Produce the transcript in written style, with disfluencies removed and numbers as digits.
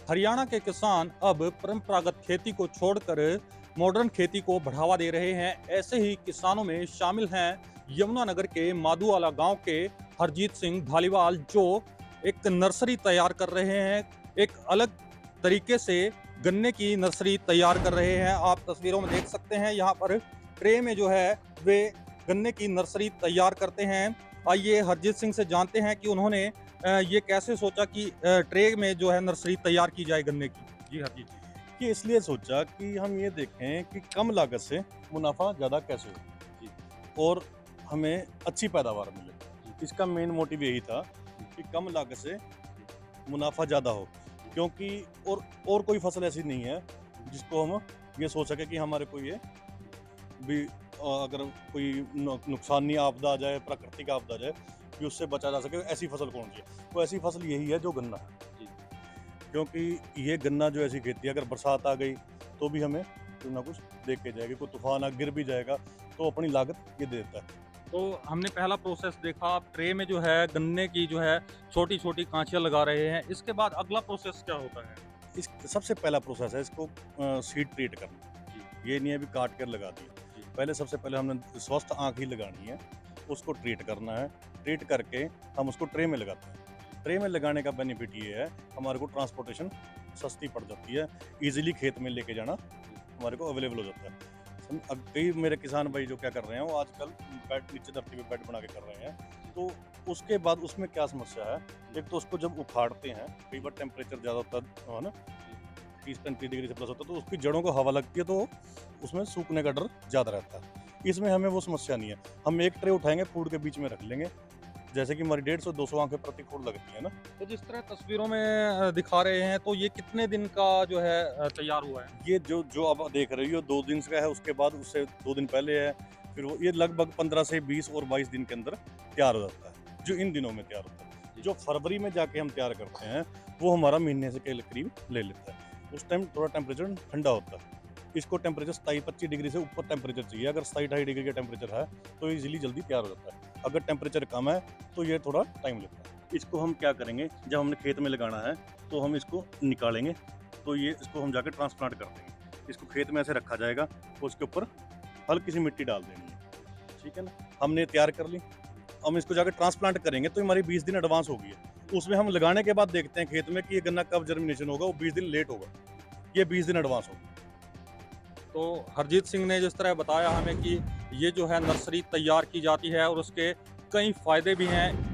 हरियाणा के किसान अब परंपरागत खेती को छोड़कर मॉडर्न खेती को बढ़ावा दे रहे हैं। ऐसे ही किसानों में शामिल हैं यमुनानगर के माधुवाला गांव के हरजीत सिंह धालीवाल, जो एक नर्सरी तैयार कर रहे हैं। एक अलग तरीके से गन्ने की नर्सरी तैयार कर रहे हैं। आप तस्वीरों में देख सकते हैं, यहाँ पर ट्रे में जो है वे गन्ने की नर्सरी तैयार करते हैं। आइए हरजीत सिंह से जानते हैं कि उन्होंने ये कैसे सोचा कि ट्रे में जो है नर्सरी तैयार की जाए गन्ने की। जी हरजीत जी। कि इसलिए सोचा कि हम ये देखें कि कम लागत से मुनाफा ज़्यादा कैसे हो जी। और हमें अच्छी पैदावार मिले। इसका मेन मोटिव यही था कि कम लागत से मुनाफा ज़्यादा हो, क्योंकि और कोई फसल ऐसी नहीं है जिसको हम ये सोच सके कि हमारे को ये भी अगर कोई नुकसानी आपदा आ जाए, प्राकृतिक आपदा आ जाए, कि उससे बचा जा सके, ऐसी फसल कौन सी है। तो ऐसी फसल यही है जो गन्ना है जी। क्योंकि ये गन्ना जो ऐसी खेती है, अगर बरसात आ गई तो भी हमें कुछ ना कुछ देख के जाएगी, कोई तूफान आ गिर भी जाएगा तो अपनी लागत ये दे देता है। तो हमने पहला प्रोसेस देखा, आप ट्रे में जो है गन्ने की जो है छोटी छोटी कांचियां लगा रहे हैं। इसके बाद अगला प्रोसेस क्या होता है? इस सबसे पहला प्रोसेस है इसको सीड ट्रीट करना। जी। ये नहीं है अभी काट कर लगा दिया। जी। पहले सबसे पहले हमने स्वस्थ आँख ही लगानी है, उसको ट्रीट करना है। ट्रीट करके हम उसको ट्रे में लगाते हैं। ट्रे में लगाने का बेनिफिट ये है, हमारे को ट्रांसपोर्टेशन सस्ती पड़ जाती है, ईजिली खेत में लेके जाना हमारे को अवेलेबल हो जाता है। अब कई मेरे किसान भाई जो क्या कर रहे हैं, वो आजकल बेड नीचे धरती पे बेड बना के कर रहे हैं। तो उसके बाद उसमें क्या समस्या है, एक तो उसको जब उखाड़ते हैं, कई बार टेम्परेचर ज़्यादा होता है ना, 30-35 डिग्री से प्लस होता है, तो उसकी जड़ों को हवा लगती है, तो उसमें सूखने का डर ज़्यादा रहता है। इसमें हमें वो समस्या नहीं है। हम एक ट्रे उठाएंगे, फूड के बीच में रख लेंगे, जैसे कि हमारी 150-200 आंखें प्रति फूड लगती है ना। तो जिस तरह तस्वीरों में दिखा रहे हैं, तो ये कितने दिन का जो है तैयार हुआ है? ये जो जो आप देख रही हो 2 दिन का है, उसके बाद उससे 2 दिन पहले है, फिर वो ये लगभग 15 से 20 और 22 दिन के अंदर तैयार हो जाता है, जो इन दिनों में तैयार होता है। जो फरवरी में जाके हम तैयार करते हैं, वो हमारा महीने से के करीब ले लेता है। उस टाइम थोड़ा टेम्परेचर ठंडा होता है। इसको टेम्परेचर 27-25 डिग्री से ऊपर टेम्परेचर चाहिए। अगर 27-28 डिग्री का टेम्परेचर है तो इजीली जल्दी तैयार हो जाता है। अगर टेम्परेचर कम है तो ये थोड़ा टाइम लेता है। इसको हम क्या करेंगे, जब हमने खेत में लगाना है तो हम इसको निकालेंगे, तो ये इसको हम जाके ट्रांसप्लांट कर देंगे। इसको खेत में ऐसे रखा जाएगा, तो उसके ऊपर हल्की सी मिट्टी डाल देनी है, ठीक है ना। हमने तैयार कर ली, हम इसको जाकर ट्रांसप्लांट करेंगे, तो हमारी 20 दिन एडवांस हो गई है। उसमें हम लगाने के बाद देखते हैं खेत में कि ये गन्ना कब जर्मिनेशन होगा, वो 20 दिन लेट होगा, ये 20 दिन एडवांस होगा। तो हरजीत सिंह ने जिस तरह बताया हमें कि ये जो है नर्सरी तैयार की जाती है और उसके कई फ़ायदे भी हैं।